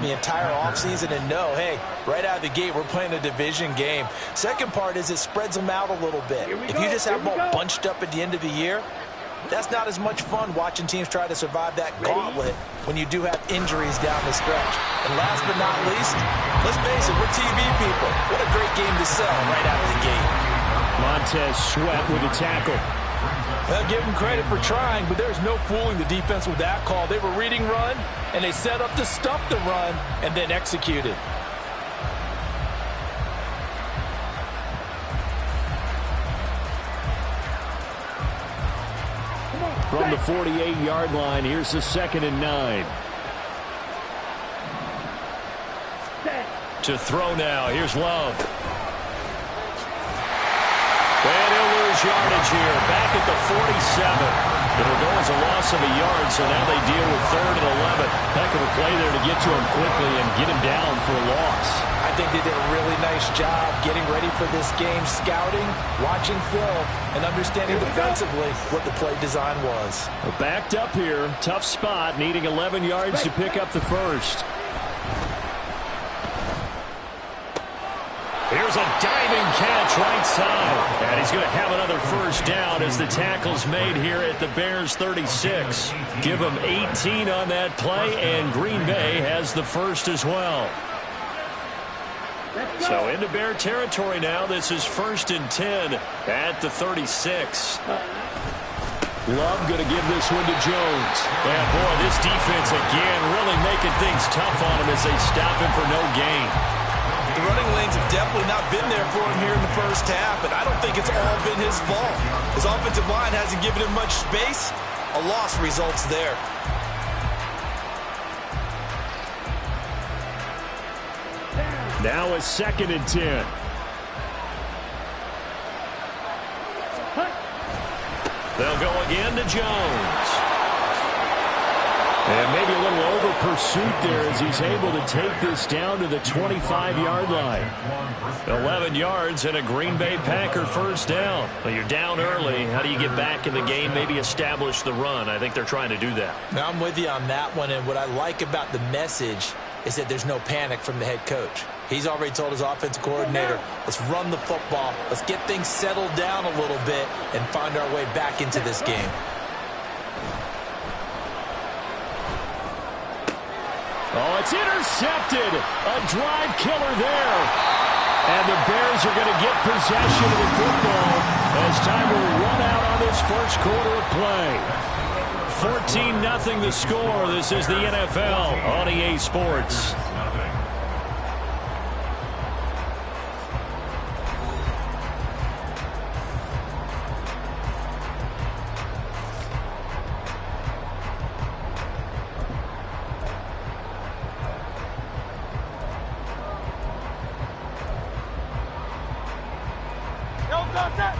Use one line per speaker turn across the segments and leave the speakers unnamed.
the entire offseason and know, hey, right out of the gate, we're playing a division game. Second part is it spreads them out a little bit. If you just have them all bunched up at the end of the year, that's not as much fun watching teams try to survive that gauntlet when you do have injuries down the stretch. And last but not least, let's face it, we're TV people. What a great game to sell right out of the gate.
Montez Sweat with a tackle.
I'll give them credit for trying, but there's no fooling the defense with that call. They were reading run, and they set up to stuff the run and then executed.
From the 48-yard line, here's the 2nd and 9. To throw now, here's Love. And he'll lose yardage here, back at the 47. It'll go as a loss of a yard, so now they deal with 3rd and 11. Heck of a play there to get to him quickly and get him down for a loss.
I think they did a really nice job getting ready for this game, scouting, watching film, and understanding defensively what the play design was.
We're backed up here, tough spot, needing 11 yards to pick up the first. Here's a diving catch right side. And he's going to have another first down as the tackle's made here at the Bears 36. Give him 18 on that play, and Green Bay has the first as well. So into Bear territory now. This is 1st and 10 at the 36. Love going to give this one to Jones. And boy, this defense again really making things tough on him as they stop him for no gain.
The running lanes have definitely not been there for him here in the first half, and I don't think it's all been his fault. His offensive line hasn't given him much space. A loss results there.
Now a 2nd and 10. They'll go again to Jones. And maybe a little over pursuit there as he's able to take this down to the 25-yard line. 11 yards and a Green Bay Packer first down. Well, you're down early. How do you get back in the game, maybe establish the run? I think they're trying to do that.
Now, I'm with you on that one, and what I like about the message is that there's no panic from the head coach. He's already told his offensive coordinator, let's run the football, let's get things settled down a little bit and find our way back into this game.
Oh, it's intercepted. A drive killer there. And the Bears are going to get possession of the football as time will run out on this first quarter of play. 14-0 the score. This is the NFL on EA Sports.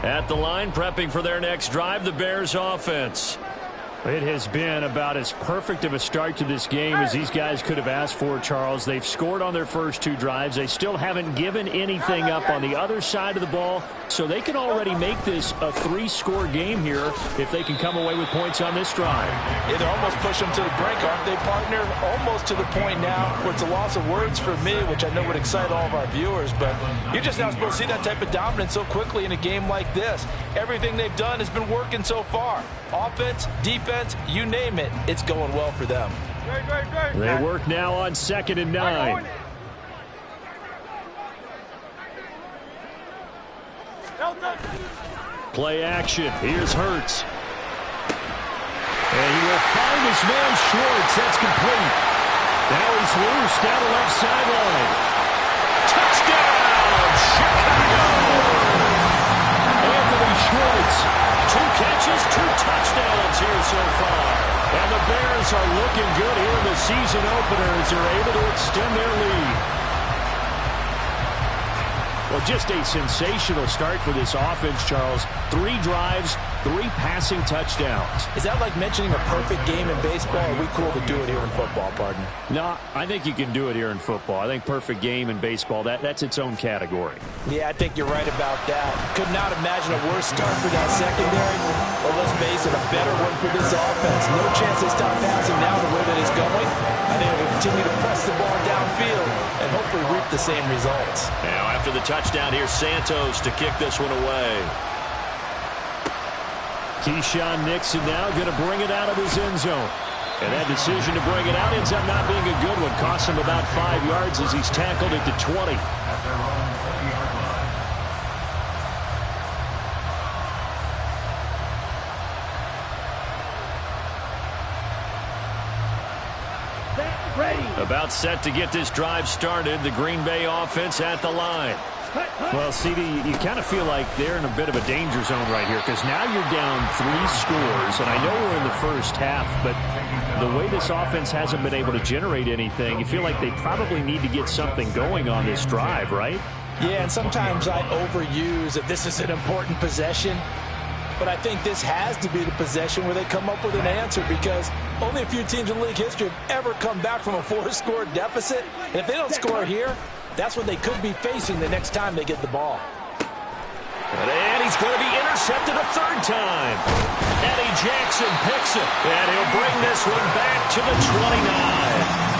At the line, prepping for their next drive, the Bears offense. It has been about as perfect of a start to this game as these guys could have asked for, Charles. They've scored on their first 2 drives. They still haven't given anything up on the other side of the ball, so they can already make this a 3-score game here if they can come away with points on this drive.
Yeah, they're almost pushing them to the brink, aren't they, partner? Almost to the point now where it's a loss of words for me, which I know would excite all of our viewers, but you're just not supposed to see that type of dominance so quickly in a game like this. Everything they've done has been working so far. Offense, defense, you name it, it's going well for them.
They work now on 2nd and 9. Play action. Here's Hurts. And he will find his man Schwartz. That's complete. Now he's loose down the left sideline. Touchdown, Chicago! Anthony Schwartz. 2 catches, 2 touchdowns here so far. And the Bears are looking good here in the season opener as they're able to extend their lead. Well, just a sensational start for this offense, Charles. 3 drives, 3 passing touchdowns.
Is that like mentioning a perfect game in baseball, or are we cool to do it here in football, partner?
No, I think you can do it here in football. I think perfect game in baseball, that's its own category.
Yeah, I think you're right about that. Could not imagine a worse start for that secondary. Or let's face it, a better one for this offense. No chance they stop passing now the way that it's going. I think they'll continue to press the ball downfield and hopefully reap the same results.
Now after the touchdown, here's Santos to kick this one away.
Keyshawn Nixon now going to bring it out of his end zone. And that decision to bring it out ends up not being a good one. Costs him about 5 yards as he's tackled at the 20. About set to get this drive started. The Green Bay offense at the line. Well, CD, you kind of feel like they're in a bit of a danger zone right here because now you're down 3 scores, and I know we're in the first half, but the way this offense hasn't been able to generate anything, you feel like they probably need to get something going on this drive, right?
Yeah, and sometimes I overuse that this is an important possession, but I think this has to be the possession where they come up with an answer because only a few teams in league history have ever come back from a 4-score deficit. And if they don't score here, that's what they could be facing the next time they get the ball.
And he's going to be intercepted a 3rd time. Eddie Jackson picks it, and he'll bring this one back to the 29.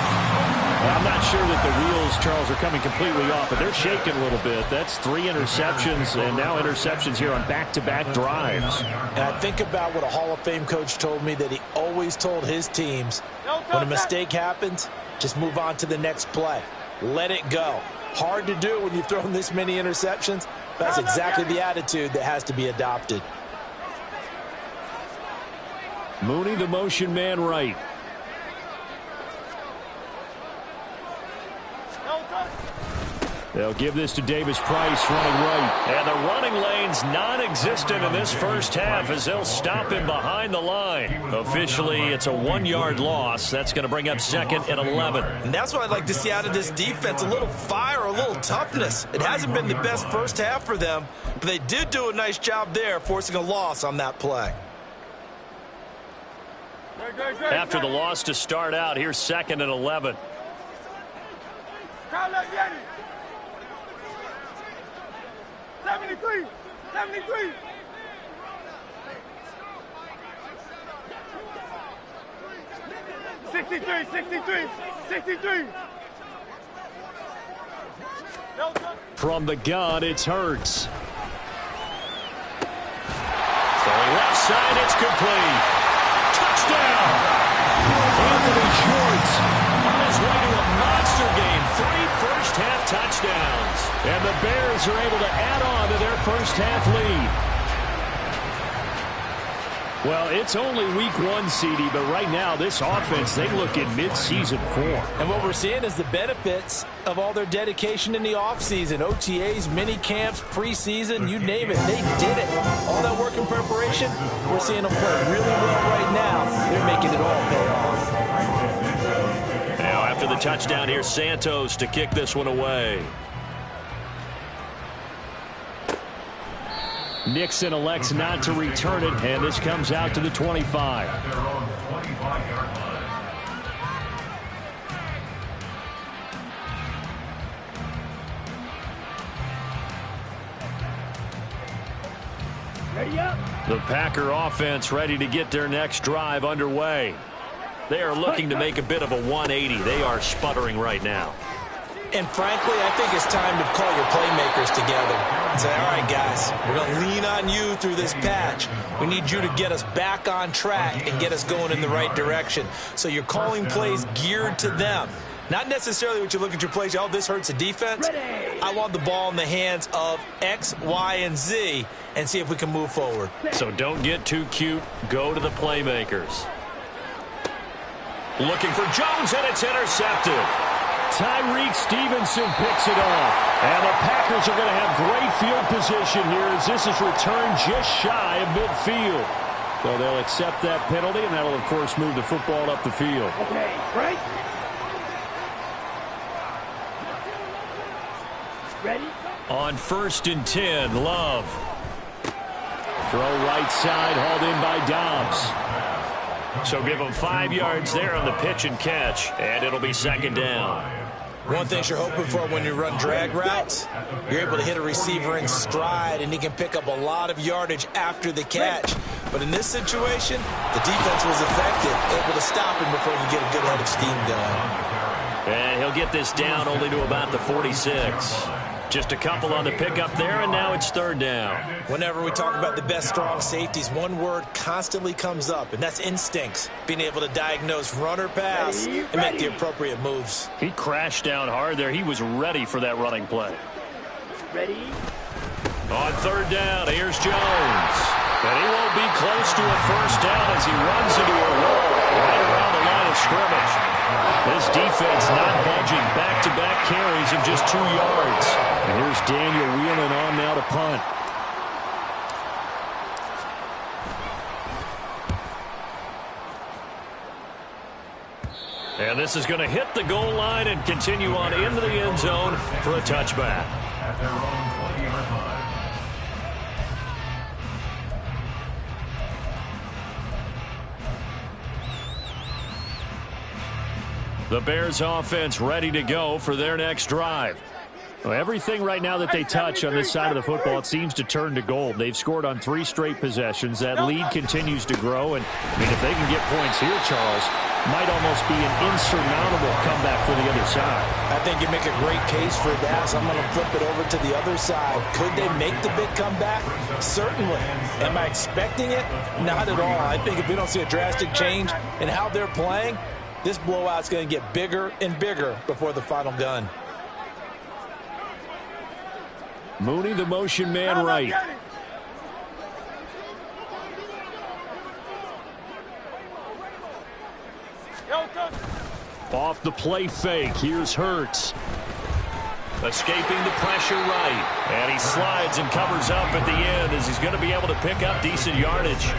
I'm not sure that the wheels, Charles, are coming completely off, but they're shaking a little bit. That's 3 interceptions, and now interceptions here on back-to-back drives.
And I think about what a Hall of Fame coach told me that he always told his teams, when a mistake happens, just move on to the next play. Let it go. Hard to do when you've thrown this many interceptions. That's exactly the attitude that has to be adopted.
Mooney, the motion man right. They'll give this to Davis Price running right.
And the running lane's non-existent in this first half as they'll stop him behind the line. Officially, it's a 1-yard loss. That's going to bring up 2nd and 11.
And that's what I'd like to see out of this defense, a little fire, a little toughness. It hasn't been the best first half for them, but they did do a nice job there, forcing a loss on that play.
After the loss to start out, here's 2nd and 11.
73, 73.
From the gun, it's Hurts.
Throwing left side, it's complete. Touchdown!
Anthony Schwartz
On his way to a monster game. 3 first-half touchdowns.
And the Bears are able to add on to their first-half lead. Well, it's only week 1, CD, but right now this offense, they look in mid-season form.
And what we're seeing is the benefits of all their dedication in the offseason. OTAs, mini camps, preseason, you name it. They did it. All that work and preparation, we're seeing them play really well right now. They're making it all pay off.
Now after the touchdown, here's Santos to kick this one away.
Nixon elects not to return it, and this comes out to the 25.
Ready up.
The Packer offense ready to get their next drive underway. They are looking to make a bit of a 180. They are sputtering right now.
And frankly, I think it's time to call your playmakers together and say, all right, guys, we're going to lean on you through this patch. We need you to get us back on track and get us going in the right direction. So you're calling plays geared to them. Not necessarily what you look at your plays, oh, this hurts the defense. I want the ball in the hands of X, Y, and Z and see if we can move forward.
So don't get too cute. Go to the playmakers. Looking for Jones, and it's intercepted.
Tyreek Stevenson picks it off. And the Packers are going to have great field position here as this is returned just shy of midfield. So they'll accept that penalty, and that'll, of course, move the football up the field.
Okay, right. Ready?
On 1st and 10, Love.
Throw right side, hauled in by Dobbs.
So give him 5 yards there on the pitch and catch, and it'll be second down.
One thing you're hoping for when you run drag routes, you're able to hit a receiver in stride, and he can pick up a lot of yardage after the catch. But in this situation, the defense was effective, able to stop him before he get a good head of steam going.
And he'll get this down only to about the 46. Just a couple on the pickup there, and now it's third down.
Whenever we talk about the best strong safeties, one word constantly comes up, and that's instincts. Being able to diagnose run or pass and make the appropriate moves.
He crashed down hard there. He was ready for that running play.
Ready?
On third down, here's Jones. And he won't be close to a first down as he runs into a wall right around the line of scrimmage. This defense not budging. Back-to-back carries of just 2 yards.
And here's Daniel wheeling on now to punt.
And this is going to hit the goal line and continue on into the end zone for a touchback.
At their own 20-yard line.
The Bears offense ready to go for their next drive.
Well, everything right now that they touch on this side of the football, it seems to turn to gold. They've scored on 3 straight possessions. That lead continues to grow. And, I mean, if they can get points here, Charles, might almost be an insurmountable comeback for the other side.
I think you make a great case for that. So I'm going to flip it over to the other side. Could they make the big comeback? Certainly. Am I expecting it? Not at all. I think if we don't see a drastic change in how they're playing, this blowout's going to get bigger and bigger before the final gun.
Mooney, the motion man right. Off the play fake. Here's Hurts.
Escaping the pressure right. And he slides and covers up at the end as he's going to be able to pick up decent yardage.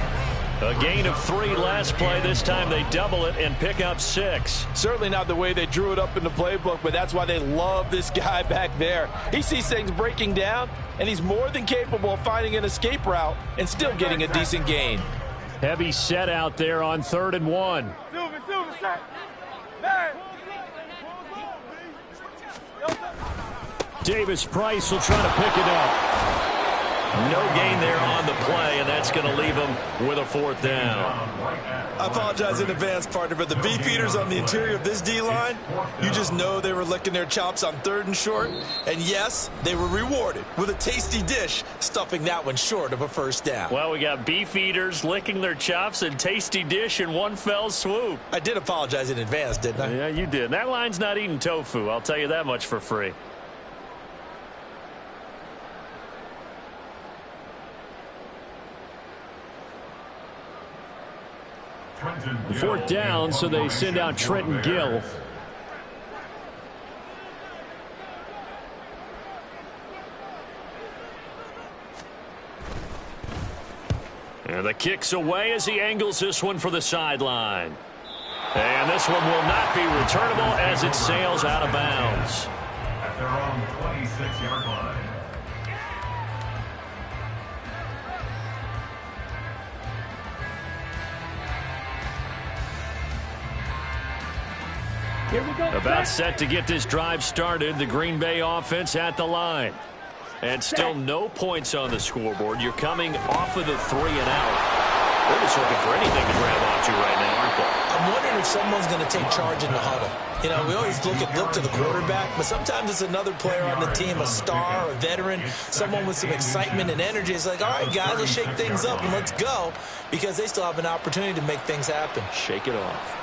A gain of 3 last play. This time they double it and pick up 6.
Certainly not the way they drew it up in the playbook, but that's why they love this guy back there. He sees things breaking down, and he's more than capable of finding an escape route and still getting a decent gain.
Heavy set out there on 3rd and 1. Davis Price will try to pick it up.
No gain there on the play, and that's going to leave him with a 4th down.
I apologize in advance, partner, but the beefeaters on the interior of this D-line, you just know they were licking their chops on 3rd and short. And yes, they were rewarded with a tasty dish, stuffing that one short of a first down.
Well, we got beefeaters licking their chops and tasty dish in one fell swoop.
I did apologize in advance, didn't I?
Yeah, you did. That line's not eating tofu. I'll tell you that much for free.
Fourth down, so they send out Trenton Gill.
And the kick's away as he angles this one for the sideline. And this one will not be returnable as it sails out of bounds.
At their own 26-yard line.
Here we go.
About set to get this drive started. The Green Bay offense at the line. And still no points on the scoreboard. You're coming off of the 3 and out. They're just looking for anything to grab onto right now, aren't they?
I'm wondering if someone's going to take charge in the huddle. You know, we always look to the quarterback, but sometimes it's another player on the team, a star, a veteran, someone with some excitement and energy. It's like, all right, guys, let's shake things up and let's go, because they still have an opportunity to make things happen.
Shake it off.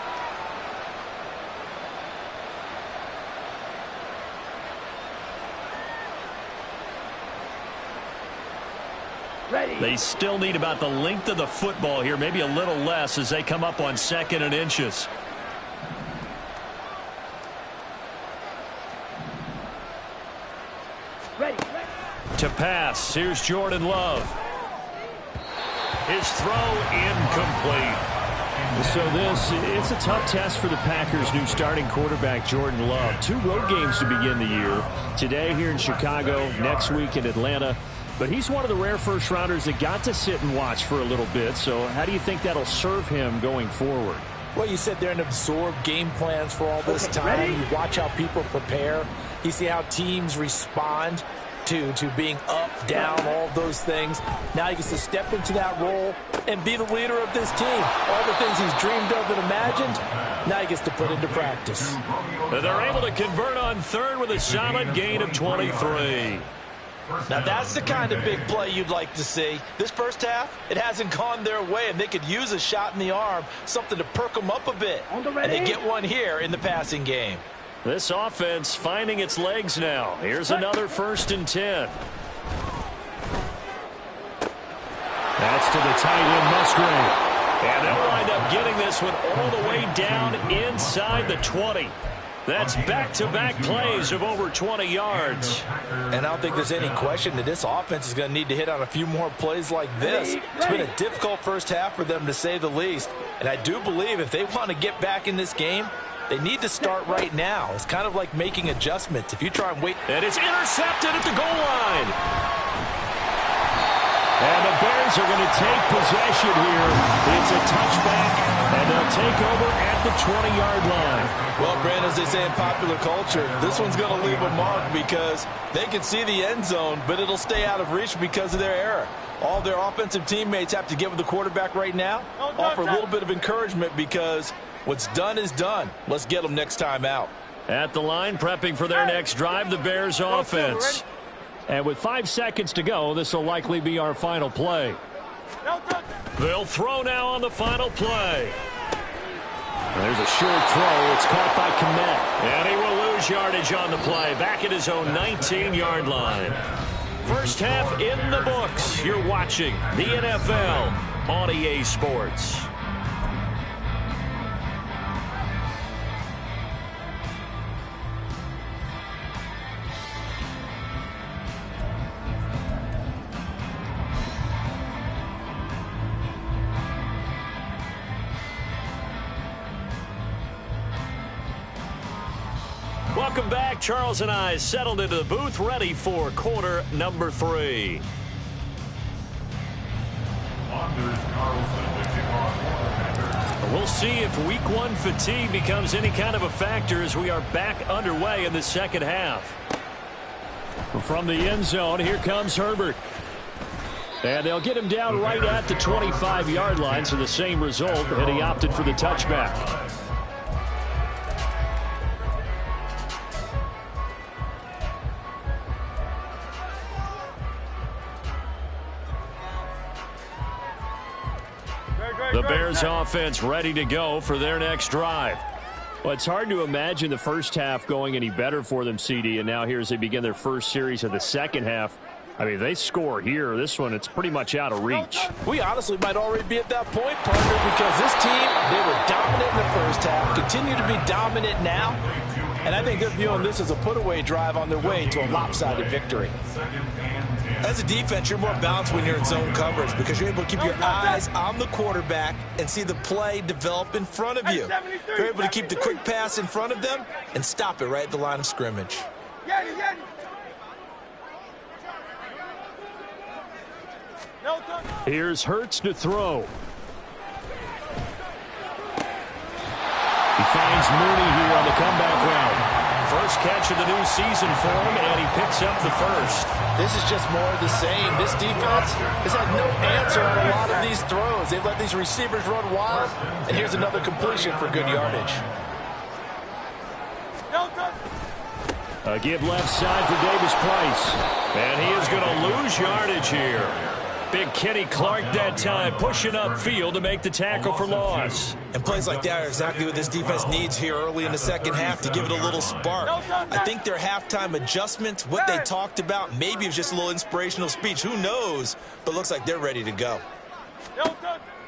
Ready.
They still need about the length of the football here, maybe a little less as they come up on 2nd and inches.
Ready.
To pass, here's Jordan Love. His throw incomplete.
So it's a tough test for the Packers' new starting quarterback, Jordan Love. 2 road games to begin the year. Today here in Chicago, next week in Atlanta. But he's one of the rare first-rounders that got to sit and watch for a little bit. So how do you think that'll serve him going forward?
Well, you sit there and absorb game plans for all this time. You watch how people prepare. You see how teams respond to being up, down, all of those things. Now he gets to step into that role and be the leader of this team. All the things he's dreamed of and imagined, now he gets to put into practice.
They're able to convert on third with a solid gain of 23.
Now that's the kind of big play you'd like to see. This first half, it hasn't gone their way, and they could use a shot in the arm, something to perk them up a bit. And they get one here in the passing game.
This offense finding its legs now. Here's another 1st and 10.
That's to the tight end, Musgrave.
And they'll wind up getting this one all the way down inside the 20. That's back-to-back plays of over 20 yards.
And I don't think there's any question that this offense is going to need to hit on a few more plays like this. It's been a difficult first half for them, to say the least. And I do believe if they want to get back in this game, they need to start right now. It's kind of like making adjustments. If you try and wait.
And it's intercepted at the goal line.
And the Bears are going to take possession here. It's a touchback, and they'll take over at the 20-yard line.
Well, Brandon, as they say in popular culture, this one's going to leave a mark because they can see the end zone, but it'll stay out of reach because of their error. All their offensive teammates have to get with the quarterback right now, offer a little bit of encouragement because what's done is done. Let's get them next time out.
At the line, prepping for their next drive, the Bears offense.
And with 5 seconds to go, this will likely be our final play.
They'll throw now on the final play.
There's a short throw. It's caught by Kmet.
And he will lose yardage on the play, back at his own 19-yard line. First half in the books. You're watching the NFL on EA Sports. Welcome back. Charles and I settled into the booth, ready for quarter number 3. We'll see if week 1 fatigue becomes any kind of a factor as we are back underway in the second half.
From the end zone, here comes Herbert. And they'll get him down right at the 25-yard line, so the same result, and he opted for the touchback.
The Bears offense ready to go for their next drive.
Well, it's hard to imagine the first half going any better for them, CD, and now here as they begin their first series of the second half. I mean, they score here. This one, it's pretty much out of reach.
We honestly might already be at that point, partner, because this team, they were dominant in the first half, continue to be dominant now, and I think they're viewing this as a put-away drive on their way to a lopsided victory. As a defense, you're more balanced when you're in zone coverage because you're able to keep your eyes on the quarterback and see the play develop in front of you. You're able to keep the quick pass in front of them and stop it right at the line of scrimmage.
Here's Hurts to throw. He finds Mooney here on the comeback route.
First catch of the new season for him, and he picks up the first.
This is just more of the same. This defense has had no answer on a lot of these throws. They've let these receivers run wild, and here's another completion for good yardage.
A give left side for Davis Price.
And he is going to lose yardage here. Big Kenny Clark that time, pushing upfield to make the tackle for loss.
And plays like that are exactly what this defense needs here early in the second half to give it a little spark. I think their halftime adjustments, what they talked about, maybe it was just a little inspirational speech. Who knows? But looks like they're ready to go.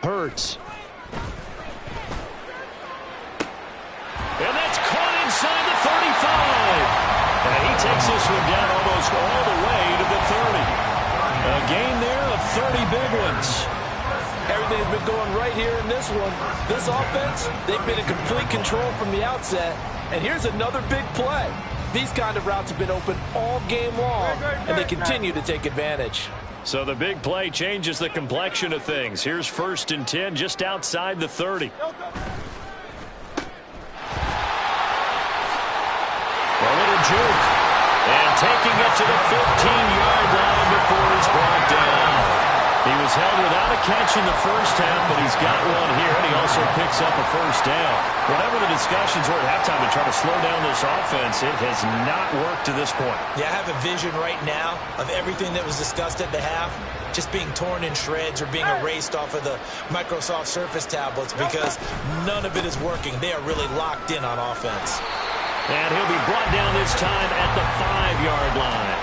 Hurts.
And that's caught inside the 35. And he takes this one down almost all the way to the 30. A gain there of 30 big ones.
Everything's been going right here in this one. This offense, they've been in complete control from the outset. And here's another big play. These kind of routes have been open all game long, and they continue to take advantage.
So the big play changes the complexion of things. Here's 1st and 10 just outside the 30. A little juke. And taking it to the 15-yard line before he's brought down. He was held without a catch in the first half, but he's got one here, and he also picks up a first down. Whatever the discussions were at halftime to try to slow down this offense, it has not worked to this point.
Yeah, I have a vision right now of everything that was discussed at the half just being torn in shreds or being erased off of the Microsoft Surface tablets because none of it is working. They are really locked in on offense.
And he'll be brought down this time at the 5-yard line.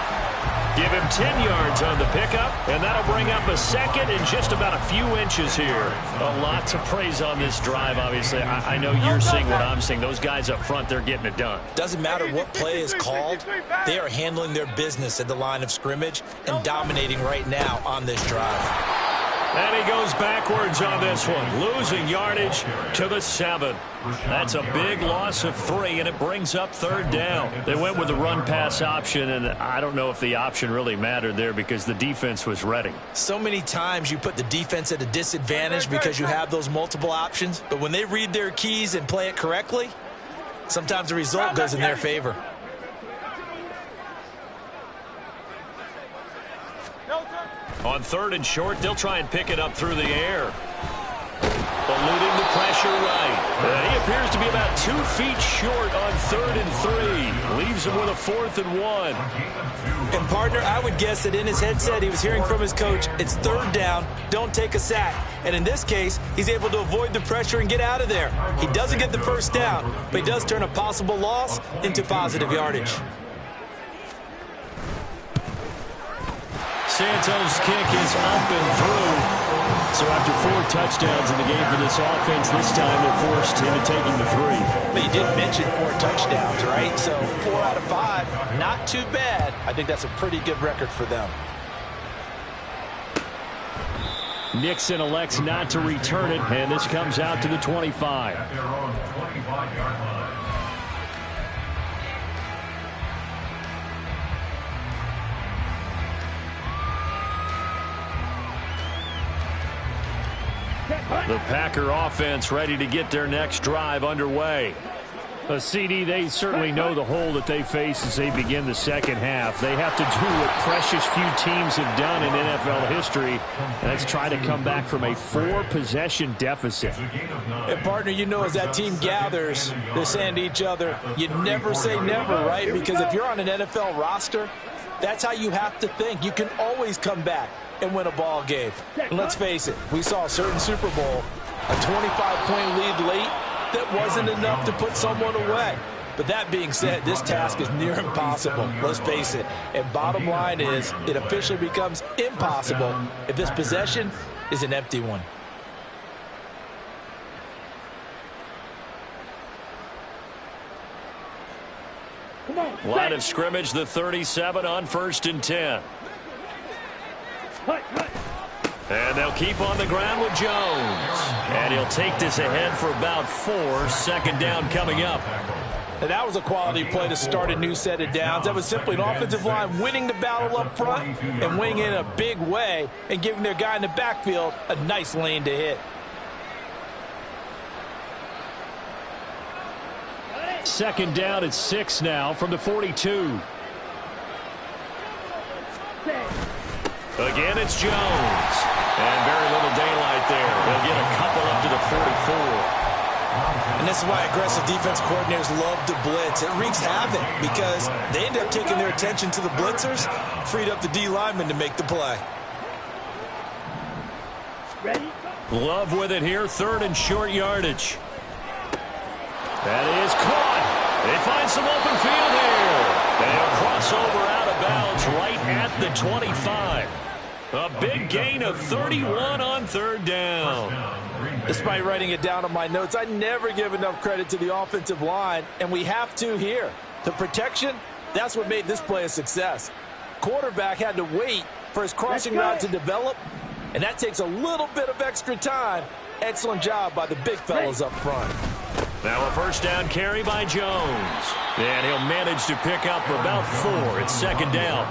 Give him 10 yards on the pickup, and that'll bring up a second and just about a few inches here. A lot to praise on this drive, obviously. I know you're seeing what I'm seeing. Those guys up front, they're getting it done.
Doesn't matter what play is called. They are handling their business at the line of scrimmage and dominating right now on this drive.
And he goes backwards on this one, losing yardage to the 7. That's a big loss of 3, and it brings up 3rd down. They went with the run-pass option, and I don't know if the option really mattered there because the defense was ready.
So many times you put the defense at a disadvantage because you have those multiple options, but when they read their keys and play it correctly, sometimes the result goes in their favor.
On 3rd and short, they'll try and pick it up through the air. Eluding the pressure right. He appears to be about 2 feet short on 3rd and 3. Leaves him with a 4th and 1.
And, partner, I would guess that in his headset he was hearing from his coach, it's 3rd down, don't take a sack. And in this case, he's able to avoid the pressure and get out of there. He doesn't get the first down, but he does turn a possible loss into positive yardage.
Santos' kick is up and through. So after 4 touchdowns in the game for this offense, this time they're forced into taking the 3.
But you did mention 4 touchdowns, right? So 4 out of 5, not too bad. I think that's a pretty good record for them.
Nixon elects not to return it, and this comes out to the 25.
At their own 25-yard line.
The Packer offense ready to get their next drive underway.
A CD, they certainly know the hole that they face as they begin the second half. They have to do what precious few teams have done in NFL history, and that's try to come back from a 4-possession deficit.
And, partner, you know as that team gathers, they're saying to each other, you never say never, right? Because if you're on an NFL roster, that's how you have to think. You can always come back and win a ball game. And let's face it, we saw a certain Super Bowl, a 25-point lead late that wasn't enough to put someone away. But that being said, this task is near impossible. Let's face it. And bottom line is, it officially becomes impossible if this possession is an empty one.
Line of scrimmage, the 37 on 1st and 10. And they'll keep on the ground with Jones. And he'll take this ahead for about 4. 2nd down coming up.
And that was a quality play to start a new set of downs. That was simply an offensive line winning the battle up front and winning in a big way and giving their guy in the backfield a nice lane to hit.
2nd down at 6 now from the 42.
Again, it's Jones. And very little daylight there. They'll get a couple up to the 44.
And this is why aggressive defense coordinators love to blitz. It wreaks havoc because they end up taking their attention to the blitzers, freed up the D lineman to make the play.
Ready?
Love with it here, 3rd and short yardage. That is caught. They find some open field here. And he'll cross over out of bounds right at the 25. A big gain of 31 on 3rd down.
Despite writing it down on my notes, I never give enough credit to the offensive line, and we have to here. The protection, that's what made this play a success. Quarterback had to wait for his crossing route to develop, and that takes a little bit of extra time. Excellent job by the big fellas up front.
Now a 1st down carry by Jones. And he'll manage to pick up about 4. It's 2nd down.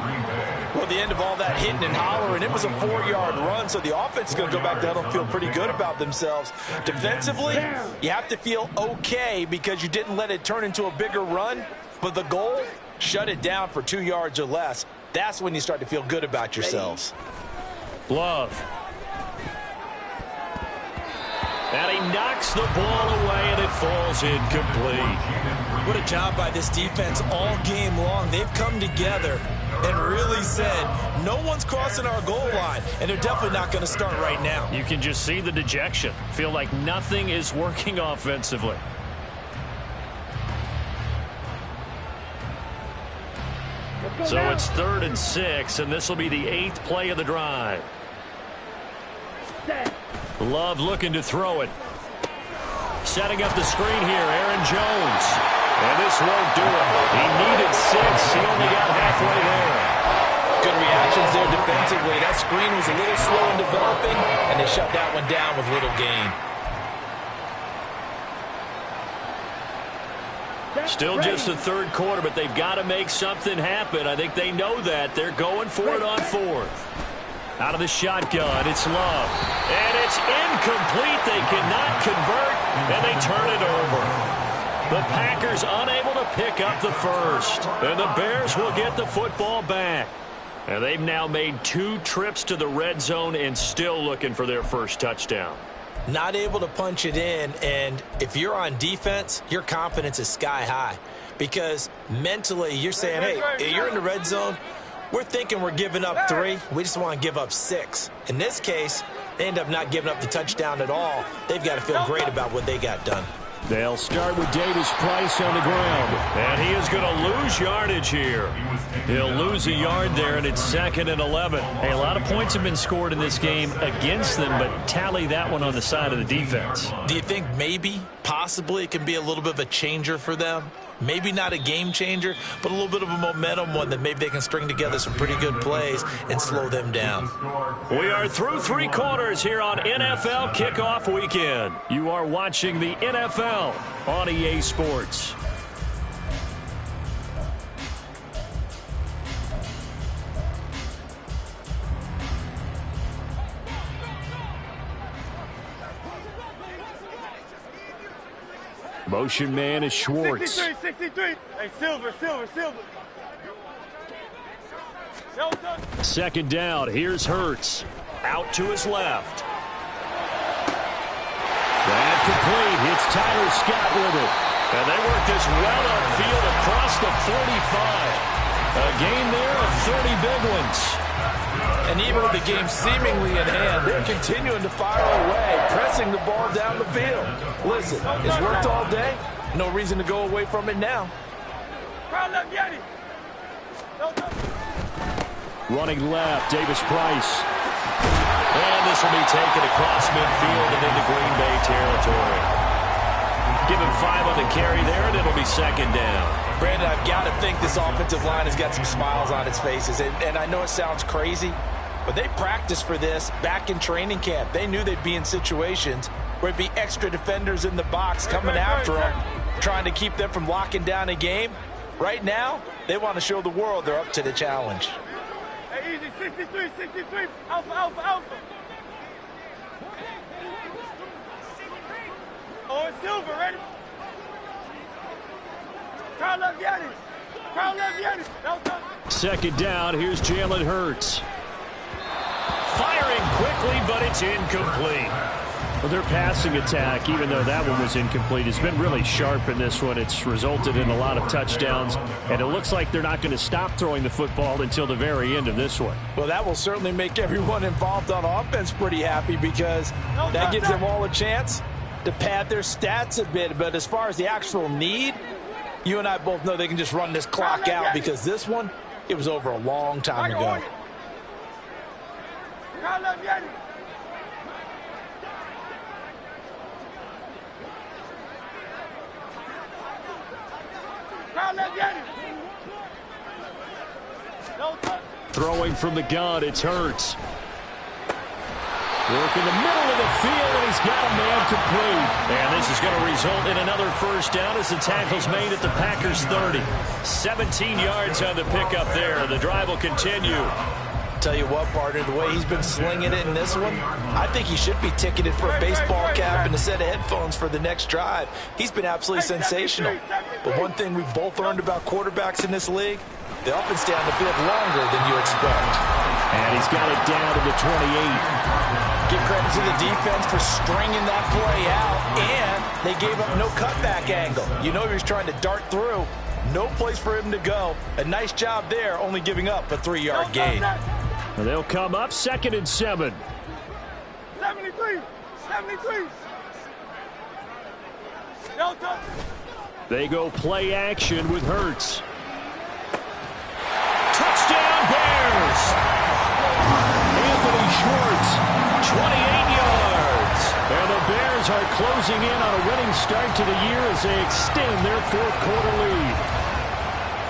Well, the end of all that hitting and hollering, it was a 4-yard run, so the offense is going to go back down and feel pretty good about themselves. Defensively, you have to feel okay because you didn't let it turn into a bigger run, but the goal, shut it down for 2 yards or less. That's when you start to feel good about yourselves.
Love. And he knocks the ball away, and it falls incomplete.
What a job by this defense all game long. They've come together and really said, no one's crossing our goal line, and they're definitely not going to start right now.
You can just see the dejection. Feel like nothing is working offensively. So it's 3rd and 6, and this will be the 8th play of the drive. Love looking to throw it. Setting up the screen here, Aaron Jones. And this won't do it. He needed 6. He only got halfway there.
Good reactions there defensively. That screen was a little slow in developing, and they shut that one down with little gain.
Still just the 3rd quarter, but they've got to make something happen. I think they know that. They're going for it on 4th. Out of the shotgun, it's Love. And it's incomplete. They cannot convert, and they turn it over. The Packers unable to pick up the first. And the Bears will get the football back. And they've now made 2 trips to the red zone and still looking for their first touchdown.
Not able to punch it in, and if you're on defense, your confidence is sky high. Because mentally, you're saying, hey, you're in the red zone. We're thinking we're giving up 3. We just want to give up 6. In this case, they end up not giving up the touchdown at all. They've got to feel great about what they got done.
They'll start with Davis Price on the ground.
And he is going to lose yardage here. He'll lose a yard there, and it's 2nd and 11.
Hey, a lot of points have been scored in this game against them, but tally that one on the side of the defense.
Do you think maybe, possibly, it can be a little bit of a changer for them? Maybe not a game changer, but a little bit of a momentum one that maybe they can string together some pretty good plays and slow them down.
We are through 3 quarters here on NFL Kickoff Weekend.
You are watching the NFL on EA Sports. Motion man is Schwartz.
63. Hey, Silver.
2nd down. Here's Hurts.
Out to his left.
That complete. It's Tyler Scott with it.
And they work this well upfield across the 45. A gain there of 30 big ones.
And even with the game seemingly in hand, they're continuing to fire away, pressing the ball down the field. Listen, it's worked all day. No reason to go away from it now.
Running left, Davis Price.
And this will be taken across midfield and into Green Bay territory. Give him 5 on the carry there, and it'll be 2nd down.
Brandon, I've got to think this offensive line has got some smiles on its faces. And I know it sounds crazy, but they practiced for this back in training camp. They knew they'd be in situations where it'd be extra defenders in the box coming after them, trying to keep them from locking down a game. Right now, they want to show the world they're up to the challenge.
Hey, easy. 63. Alpha. Oh, it's Silver, ready? Carl Levianis.
2nd down. Here's Jalen Hurts.
Firing quickly, but it's incomplete.
Well, their passing attack, even though that one was incomplete, has been really sharp in this one. It's resulted in a lot of touchdowns, and it looks like they're not going to stop throwing the football until the very end of this one.
Well, that will certainly make everyone involved on offense pretty happy because that gives them all a chance to pad their stats a bit. But as far as the actual need, you and I both know they can just run this clock out because this one, it was over a long time ago.
Throwing from the gun, it's Hurts. Work in the middle of the field, and he's got a man complete.
And this is going to result in another first down as the tackle's made at the Packers 30. 17 yards on the pickup there. The drive will continue.
Tell you what, partner, the way he's been slinging it in this one, I think he should be ticketed for a baseball cap and a set of headphones for the next drive. He's been absolutely sensational. But one thing we've both learned about quarterbacks in this league, they often stay on the field longer than you expect.
And he's got it down to the 28.
Give credit to the defense for stringing that play out, and they gave up no cutback angle. You know he was trying to dart through. No place for him to go. A nice job there, only giving up a 3-yard gain.
They'll come up 2nd and 7.
73. 73. Delta.
They go play action with Hurts. Touchdown Bears! Anthony Schwartz, 28 yards. And the Bears are closing in on a winning start to the year as they extend their 4th quarter lead.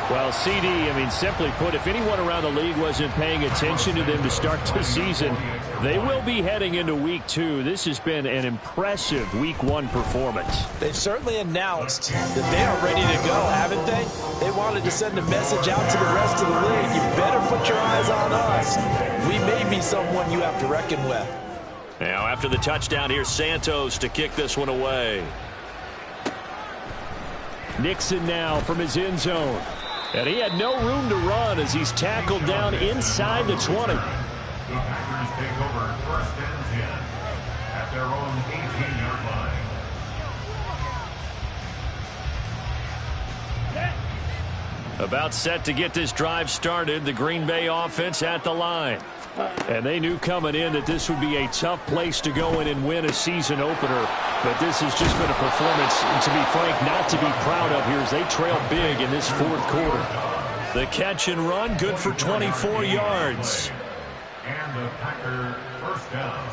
Well, CD, simply put, if anyone around the league wasn't paying attention to them to start the season, they will be heading into Week 2. This has been an impressive Week 1 performance.
They've certainly announced that they are ready to go, haven't they? They wanted to send a message out to the rest of the league. You better put your eyes on us. We may be someone you have to reckon with.
Now, after the touchdown, here's Santos to kick this one away.
Nixon now from his end zone. And he had no room to run as he's tackled down inside the 20.
The Packers take over 1st and 10 at their own 18-yard line.
About set to get this drive started, the Green Bay offense at the line.
And they knew coming in that this would be a tough place to go in and win a season opener. But this has just been a performance, to be frank, not to be proud of here as they trail big in this 4th quarter.
The catch and run, good for 24 yards.
And the Packer first down.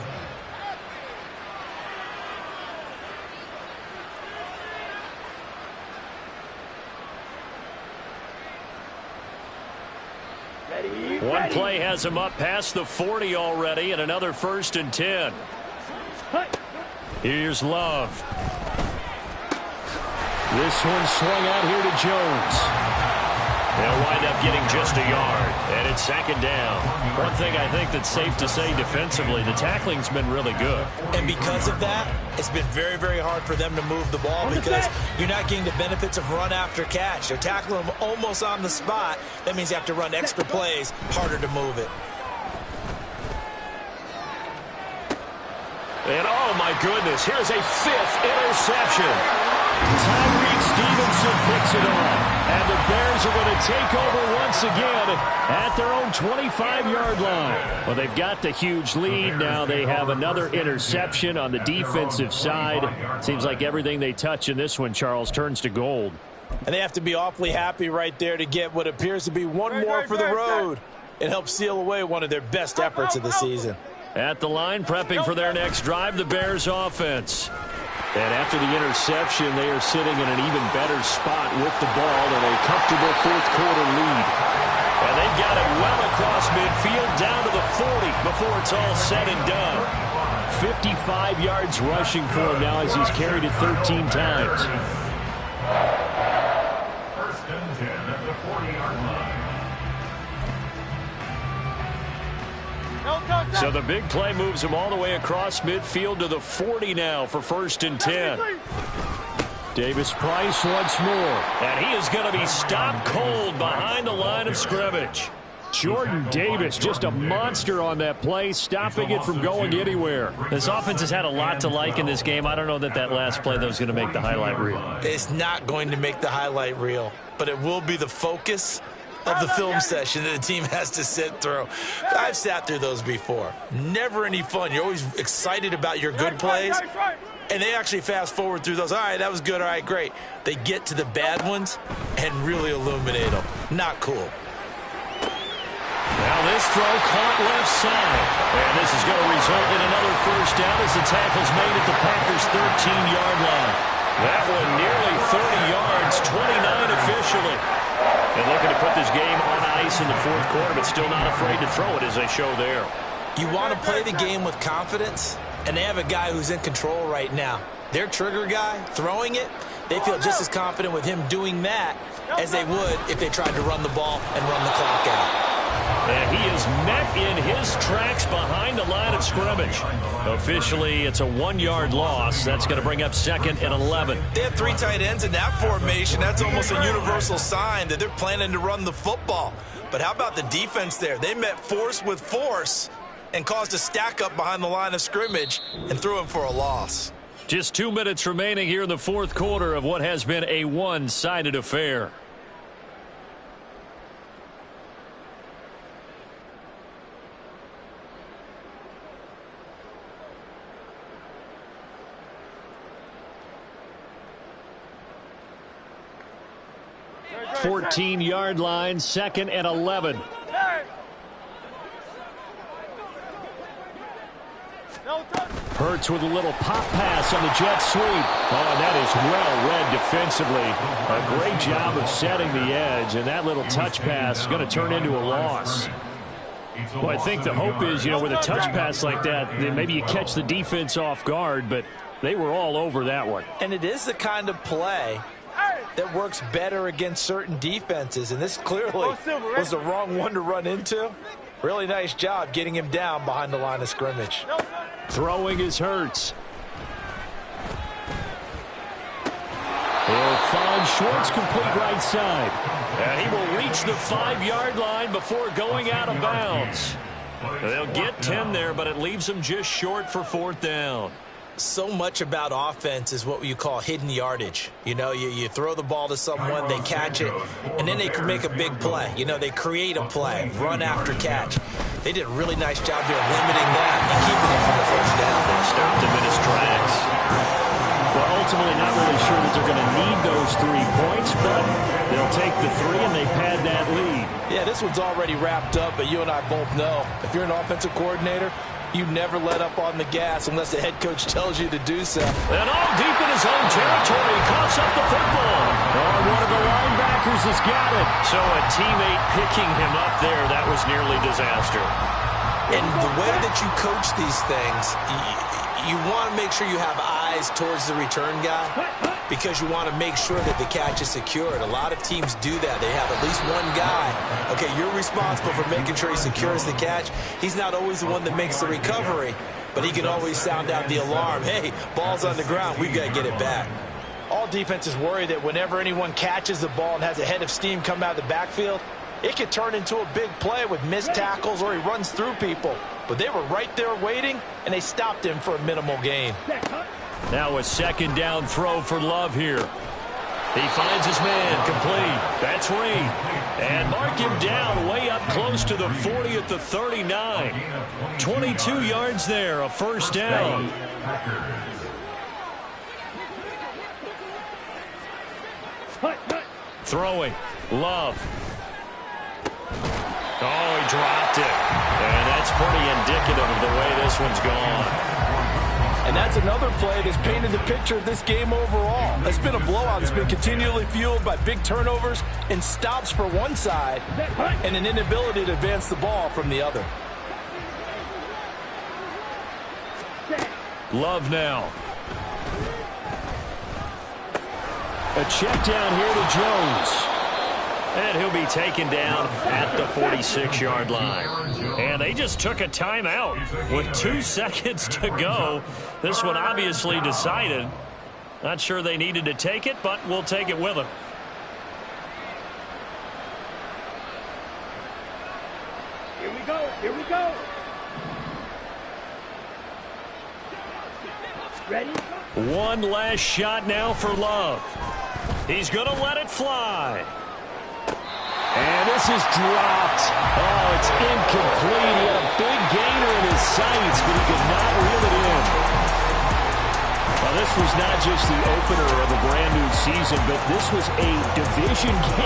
One play has him up past the 40 already, and another 1st and 10.
Here's Love. This one swung out here to Jones.
They'll wind up getting just a yard, and it's 2nd down. One thing I think that's safe to say defensively, the tackling's been really good.
And because of that, it's been very, very hard for them to move the ball because you're not getting the benefits of run after catch. They're tackling them almost on the spot. That means you have to run extra plays, harder to move it.
And oh my goodness, here's a 5th interception. Tyreek Stevenson picks it off. And the Bears are going to take over once again
at their own 25-yard line. Well, they've got the huge lead. Now they have another interception on the defensive side. Seems like everything they touch in this one, Charles, turns to gold.
And they have to be awfully happy right there to get what appears to be one more for the road and help seal away one of their best efforts of the season.
At the line, prepping for their next drive, the Bears offense.
And after the interception, they are sitting in an even better spot with the ball and a comfortable 4th quarter lead.
And they've got it well across midfield down to the 40 before it's all said and done.
55 yards rushing for him now as he's carried it 13 times.
1st and 10 at the 40-yard line.
So the big play moves him all the way across midfield to the 40 now for 1st and 10.
Davis Price once more.
And he is going to be stopped cold behind the line of scrimmage.
Jordan Davis, just a monster on that play, stopping it from going anywhere.
This offense has had a lot to like in this game. I don't know that last play, though, is going to make the highlight reel.
It's not going to make the highlight reel, but it will be the focus of the film session that the team has to sit through. I've sat through those before. Never any fun. You're always excited about your good plays, and they actually fast forward through those. All right, that was good. All right, great. They get to the bad ones and really illuminate them. Not cool.
Now this throw caught left side. And this is going to result in another first down as the tackle's made at the Packers' 13-yard line. That one nearly 30 yards, 29 officially. And looking to put this game on ice in the 4th quarter, but still not afraid to throw it as they show there.
You want to play the game with confidence, and they have a guy who's in control right now. Their trigger guy, throwing it, they feel just as confident with him doing that as they would if they tried to run the ball and run the clock out.
And he is met in his tracks behind the line of scrimmage. Officially, it's a 1-yard loss. That's going to bring up 2nd and 11.
They have 3 tight ends in that formation. That's almost a universal sign that they're planning to run the football. But how about the defense there? They met force with force and caused a stack up behind the line of scrimmage and threw him for a loss.
Just 2 minutes remaining here in the 4th quarter of what has been a one-sided affair.
Hey.
14-yard line, 2nd and 11. Hurts with a little pop pass on the jet sweep. Oh, and that is well read defensively. A great job of setting the edge, and that little touch pass is going to turn into a loss. Well, I think the hope is, with a touch pass like that, then maybe you catch the defense off guard, but they were all over that one.
And it is the kind of play that works better against certain defenses, and this clearly was the wrong one to run into. Really nice job getting him down behind the line of scrimmage.
Throwing is Hurts. He'll find Schwartz complete right side. And he will reach the 5-yard line before going out of bounds. They'll get 10 there, but it leaves them just short for 4th down.
So much about offense is what you call hidden yardage. You throw the ball to someone, they catch it, and then they can make a big play. They create a play, run after catch. They did a really nice job here of limiting that and keeping it from the 1st down.
Stopped him in his tracks.
Well, ultimately not really sure that they're going to need those 3 points, but they'll take the 3 and they pad that lead.
Yeah, this one's already wrapped up, but you and I both know if you're an offensive coordinator, you never let up on the gas unless the head coach tells you to do so.
And all deep in his own territory, coughs up the football.
Oh, one of the linebackers has got it.
So a teammate picking him up there, that was nearly disaster.
And the way that you coach these things, you want to make sure you have eyes towards the return guy because you want to make sure that the catch is secured. A lot of teams do that. They have at least one guy. Okay, you're responsible for making sure he secures the catch. He's not always the one that makes the recovery, but he can always sound out the alarm. Hey, ball's on the ground. We've got to get it back. All defenses worry that whenever anyone catches the ball and has a head of steam come out of the backfield, it could turn into a big play with missed tackles or he runs through people. But they were right there waiting, and they stopped him for a minimal gain.
Now a 2nd down throw for Love here. He finds his man complete. That's Reed. And mark him down way up close to the 40 at the 39. 22 yards there, a 1st down. Throwing. Love. Oh, he dropped it. And that's pretty indicative of the way this one's gone.
And that's another play that's painted the picture of this game overall. It's been a blowout that's been continually fueled by big turnovers and stops for one side and an inability to advance the ball from the other.
Love now.
A check down here to Jones.
And he'll be taken down at the 46-yard line. And they just took a timeout with 2 seconds to go. This one obviously decided. Not sure they needed to take it, but we'll take it with them.
Here we go. Here we go. Ready?
One last shot now for Love. He's going to let it fly.
And this is dropped. Oh, it's incomplete. He had a big gainer in his sights, but he could not reel it in. Well, this was not just the opener of a brand new season, but this was a division game.